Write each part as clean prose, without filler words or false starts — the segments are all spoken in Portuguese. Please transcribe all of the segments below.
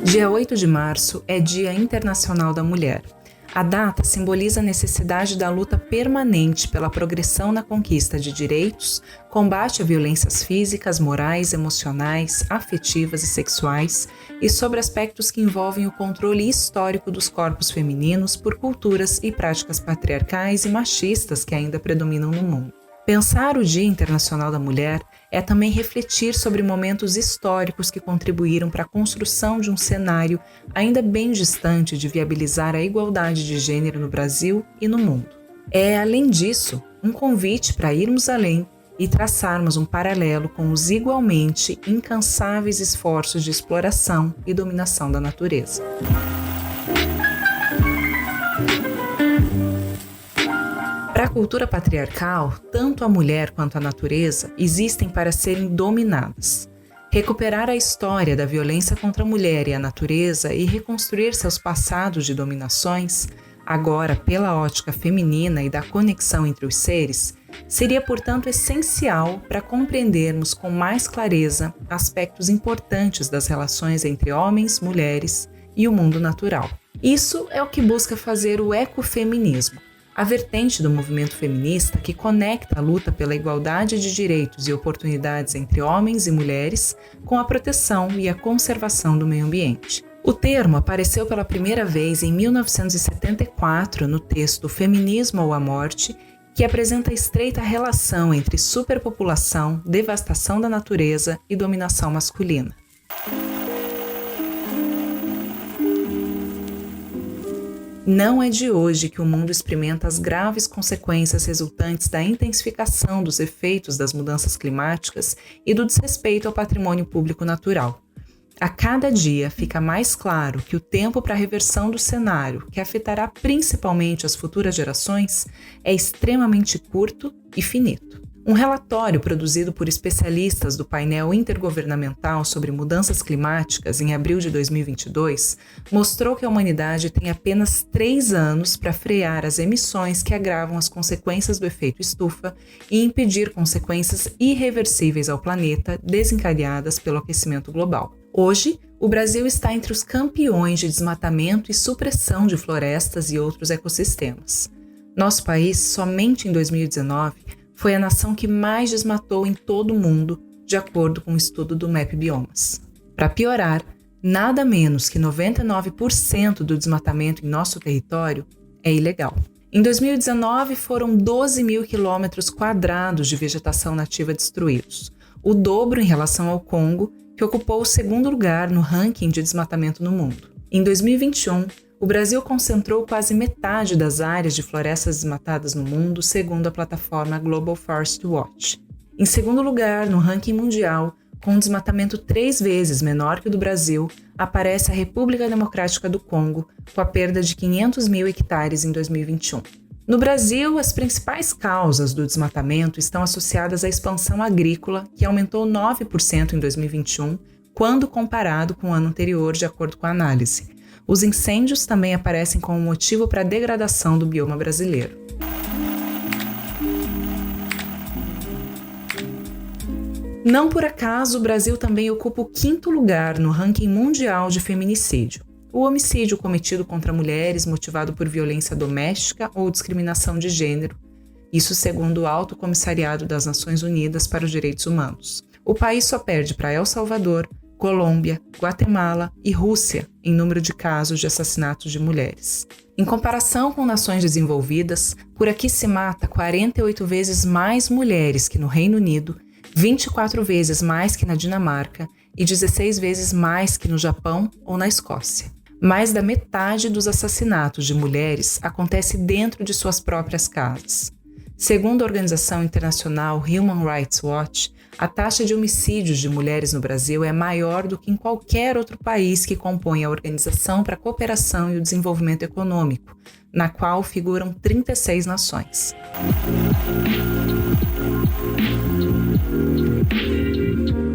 Dia 8 de março é Dia Internacional da Mulher. A data simboliza a necessidade da luta permanente pela progressão na conquista de direitos, combate a violências físicas, morais, emocionais, afetivas e sexuais e sobre aspectos que envolvem o controle histórico dos corpos femininos por culturas e práticas patriarcais e machistas que ainda predominam no mundo. Pensar o Dia Internacional da Mulher é também refletir sobre momentos históricos que contribuíram para a construção de um cenário ainda bem distante de viabilizar a igualdade de gênero no Brasil e no mundo. É, além disso, um convite para irmos além e traçarmos um paralelo com os igualmente incansáveis esforços de exploração e dominação da natureza. Para a cultura patriarcal, tanto a mulher quanto a natureza existem para serem dominadas. Recuperar a história da violência contra a mulher e a natureza e reconstruir seus passados de dominações, agora pela ótica feminina e da conexão entre os seres, seria, portanto, essencial para compreendermos com mais clareza aspectos importantes das relações entre homens, mulheres e o mundo natural. Isso é o que busca fazer o ecofeminismo, a vertente do movimento feminista que conecta a luta pela igualdade de direitos e oportunidades entre homens e mulheres com a proteção e a conservação do meio ambiente. O termo apareceu pela primeira vez em 1974 no texto Feminismo ou a Morte, que apresenta a estreita relação entre superpopulação, devastação da natureza e dominação masculina. Não é de hoje que o mundo experimenta as graves consequências resultantes da intensificação dos efeitos das mudanças climáticas e do desrespeito ao patrimônio público natural. A cada dia fica mais claro que o tempo para a reversão do cenário, que afetará principalmente as futuras gerações, é extremamente curto e finito. Um relatório produzido por especialistas do painel intergovernamental sobre mudanças climáticas em abril de 2022 mostrou que a humanidade tem apenas 3 anos para frear as emissões que agravam as consequências do efeito estufa e impedir consequências irreversíveis ao planeta desencadeadas pelo aquecimento global. Hoje, o Brasil está entre os campeões de desmatamento e supressão de florestas e outros ecossistemas. Nosso país, somente em 2019, foi a nação que mais desmatou em todo o mundo, de acordo com um estudo do MapBiomas. Para piorar, nada menos que 99% do desmatamento em nosso território é ilegal. Em 2019, foram 12 mil quilômetros quadrados de vegetação nativa destruídos, o dobro em relação ao Congo, que ocupou o 2º lugar no ranking de desmatamento no mundo. Em 2021, o Brasil concentrou quase metade das áreas de florestas desmatadas no mundo, segundo a plataforma Global Forest Watch. Em 2º lugar, no ranking mundial, com um desmatamento 3 vezes menor que o do Brasil, aparece a República Democrática do Congo, com a perda de 500 mil hectares em 2021. No Brasil, as principais causas do desmatamento estão associadas à expansão agrícola, que aumentou 9% em 2021, quando comparado com o ano anterior, de acordo com a análise. Os incêndios também aparecem como motivo para a degradação do bioma brasileiro. Não por acaso, o Brasil também ocupa o 5º lugar no ranking mundial de feminicídio, o homicídio cometido contra mulheres motivado por violência doméstica ou discriminação de gênero, isso segundo o Alto Comissariado das Nações Unidas para os Direitos Humanos. O país só perde para El Salvador, Colômbia, Guatemala e Rússia em número de casos de assassinatos de mulheres. Em comparação com nações desenvolvidas, por aqui se mata 48 vezes mais mulheres que no Reino Unido, 24 vezes mais que na Dinamarca e 16 vezes mais que no Japão ou na Escócia. Mais da metade dos assassinatos de mulheres acontece dentro de suas próprias casas. Segundo a organização internacional Human Rights Watch, a taxa de homicídios de mulheres no Brasil é maior do que em qualquer outro país que compõe a Organização para a Cooperação e o Desenvolvimento Econômico, na qual figuram 36 nações.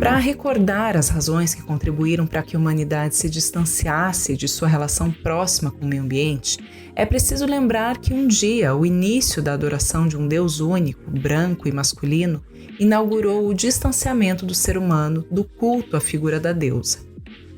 Para recordar as razões que contribuíram para que a humanidade se distanciasse de sua relação próxima com o meio ambiente, é preciso lembrar que um dia o início da adoração de um Deus único, branco e masculino, inaugurou o distanciamento do ser humano do culto à figura da deusa.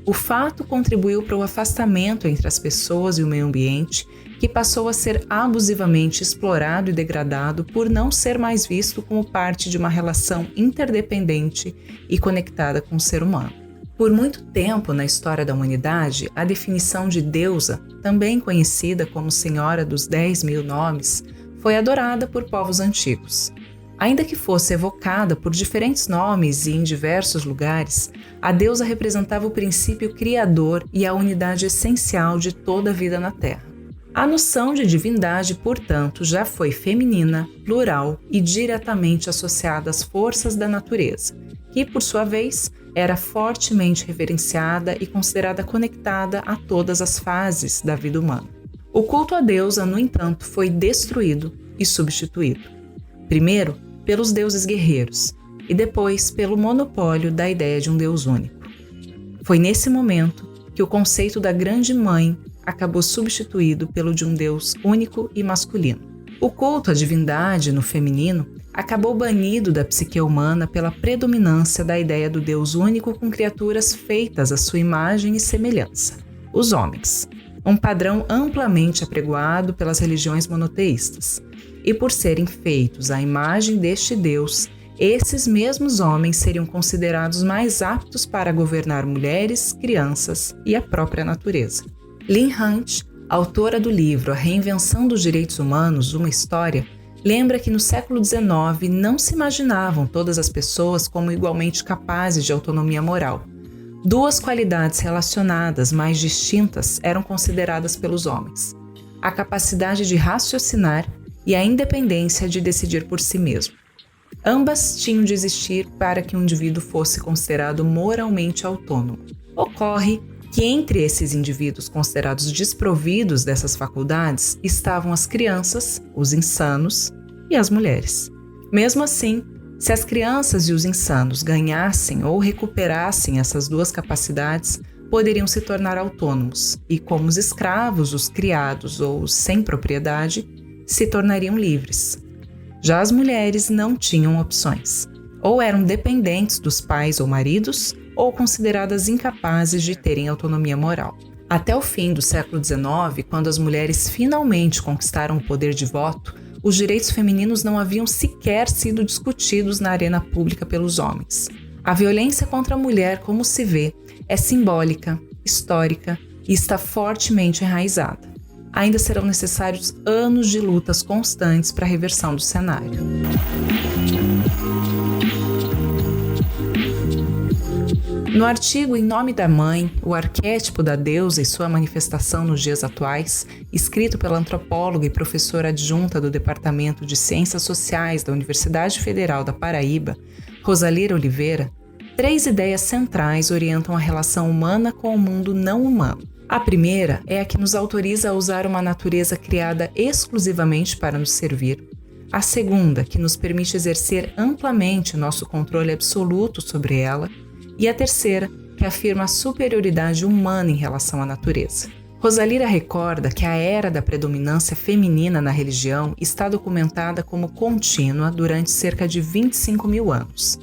O fato contribuiu para o afastamento entre as pessoas e o meio ambiente, que passou a ser abusivamente explorado e degradado por não ser mais visto como parte de uma relação interdependente e conectada com o ser humano. Por muito tempo na história da humanidade, a definição de deusa, também conhecida como Senhora dos 10.000 nomes, foi adorada por povos antigos. Ainda que fosse evocada por diferentes nomes e em diversos lugares, a deusa representava o princípio criador e a unidade essencial de toda a vida na Terra. A noção de divindade, portanto, já foi feminina, plural e diretamente associada às forças da natureza, que, por sua vez, era fortemente reverenciada e considerada conectada a todas as fases da vida humana. O culto à deusa, no entanto, foi destruído e substituído. Primeiro, pelos deuses guerreiros, e depois pelo monopólio da ideia de um Deus único. Foi nesse momento que o conceito da Grande Mãe acabou substituído pelo de um Deus único e masculino. O culto à divindade no feminino acabou banido da psique humana pela predominância da ideia do Deus único com criaturas feitas à sua imagem e semelhança, os homens, um padrão amplamente apregoado pelas religiões monoteístas. E por serem feitos à imagem deste Deus, esses mesmos homens seriam considerados mais aptos para governar mulheres, crianças e a própria natureza. Lynn Hunt, autora do livro A Reinvenção dos Direitos Humanos, Uma História, lembra que no século XIX não se imaginavam todas as pessoas como igualmente capazes de autonomia moral. Duas qualidades relacionadas mais distintas eram consideradas pelos homens: a capacidade de raciocinar e a independência de decidir por si mesmo. Ambas tinham de existir para que um indivíduo fosse considerado moralmente autônomo. Ocorre que entre esses indivíduos considerados desprovidos dessas faculdades estavam as crianças, os insanos e as mulheres. Mesmo assim, se as crianças e os insanos ganhassem ou recuperassem essas duas capacidades, poderiam se tornar autônomos e, como os escravos, os criados ou os sem propriedade, se tornariam livres. Já as mulheres não tinham opções. Ou eram dependentes dos pais ou maridos, ou consideradas incapazes de terem autonomia moral. Até o fim do século XIX, quando as mulheres finalmente conquistaram o poder de voto, os direitos femininos não haviam sequer sido discutidos na arena pública pelos homens. A violência contra a mulher, como se vê, é simbólica, histórica e está fortemente enraizada. Ainda serão necessários anos de lutas constantes para a reversão do cenário. No artigo Em Nome da Mãe, o arquétipo da deusa e sua manifestação nos dias atuais, escrito pela antropóloga e professora adjunta do Departamento de Ciências Sociais da Universidade Federal da Paraíba, Rosalira Oliveira, 3 ideias centrais orientam a relação humana com o mundo não humano. A primeira é a que nos autoriza a usar uma natureza criada exclusivamente para nos servir. A segunda, que nos permite exercer amplamente nosso controle absoluto sobre ela. E a terceira, que afirma a superioridade humana em relação à natureza. Rosalira recorda que a era da predominância feminina na religião está documentada como contínua durante cerca de 25.000 anos.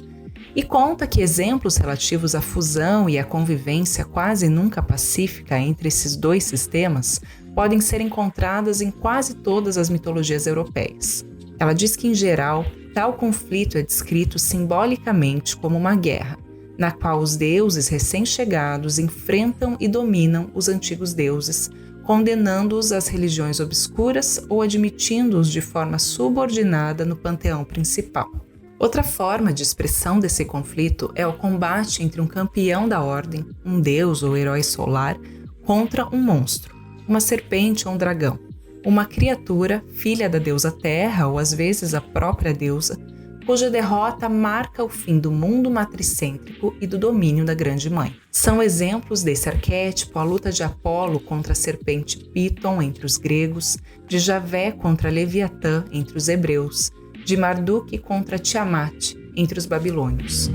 E conta que exemplos relativos à fusão e à convivência quase nunca pacífica entre esses dois sistemas podem ser encontradas em quase todas as mitologias europeias. Ela diz que, em geral, tal conflito é descrito simbolicamente como uma guerra, na qual os deuses recém-chegados enfrentam e dominam os antigos deuses, condenando-os às religiões obscuras ou admitindo-os de forma subordinada no panteão principal. Outra forma de expressão desse conflito é o combate entre um campeão da ordem, um deus ou herói solar, contra um monstro, uma serpente ou um dragão, uma criatura, filha da deusa Terra ou às vezes a própria deusa, cuja derrota marca o fim do mundo matricêntrico e do domínio da Grande Mãe. São exemplos desse arquétipo a luta de Apolo contra a serpente Píton entre os gregos, de Javé contra Leviatã entre os hebreus, de Marduk contra Tiamat entre os babilônios.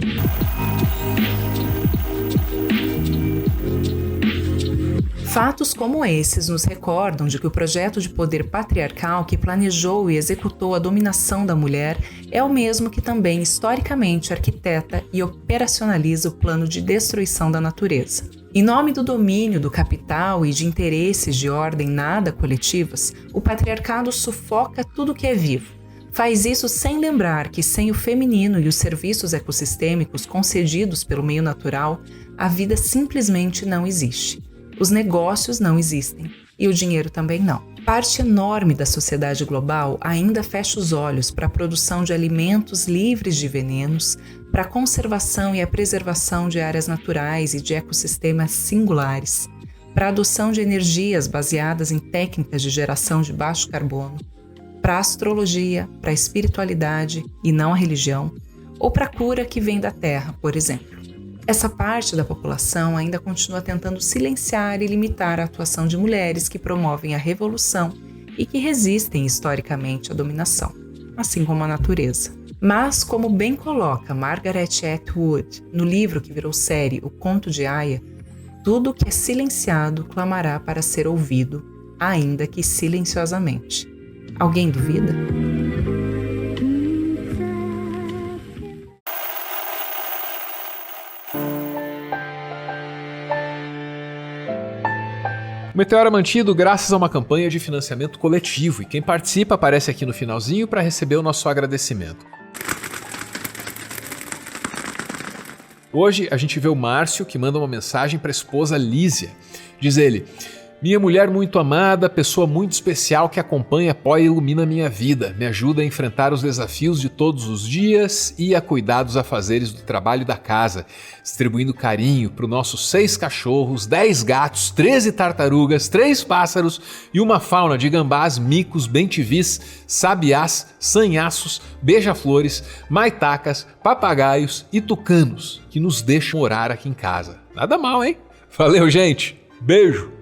Fatos como esses nos recordam de que o projeto de poder patriarcal que planejou e executou a dominação da mulher é o mesmo que também historicamente arquiteta e operacionaliza o plano de destruição da natureza. Em nome do domínio do capital e de interesses de ordem nada coletivas, o patriarcado sufoca tudo que é vivo. Faz isso sem lembrar que sem o feminino e os serviços ecossistêmicos concedidos pelo meio natural, a vida simplesmente não existe. Os negócios não existem e o dinheiro também não. Parte enorme da sociedade global ainda fecha os olhos para a produção de alimentos livres de venenos, para a conservação e a preservação de áreas naturais e de ecossistemas singulares, para a adoção de energias baseadas em técnicas de geração de baixo carbono, para a astrologia, para a espiritualidade e não a religião, ou para a cura que vem da terra, por exemplo. Essa parte da população ainda continua tentando silenciar e limitar a atuação de mulheres que promovem a revolução e que resistem historicamente à dominação, assim como a natureza. Mas, como bem coloca Margaret Atwood no livro que virou série O Conto de Aia, tudo que é silenciado clamará para ser ouvido, ainda que silenciosamente. Alguém duvida? O Meteoro é mantido graças a uma campanha de financiamento coletivo e quem participa aparece aqui no finalzinho para receber o nosso agradecimento. Hoje a gente vê o Márcio que manda uma mensagem para a esposa Lísia. Diz ele: minha mulher muito amada, pessoa muito especial que acompanha, apoia e ilumina minha vida, me ajuda a enfrentar os desafios de todos os dias e a cuidar dos afazeres do trabalho e da casa, distribuindo carinho para os nossos 6 cachorros, 10 gatos, 13 tartarugas, 3 pássaros e uma fauna de gambás, micos, bentivis, sabiás, sanhaços, beija-flores, maitacas, papagaios e tucanos que nos deixam morar aqui em casa. Nada mal, hein? Valeu, gente! Beijo!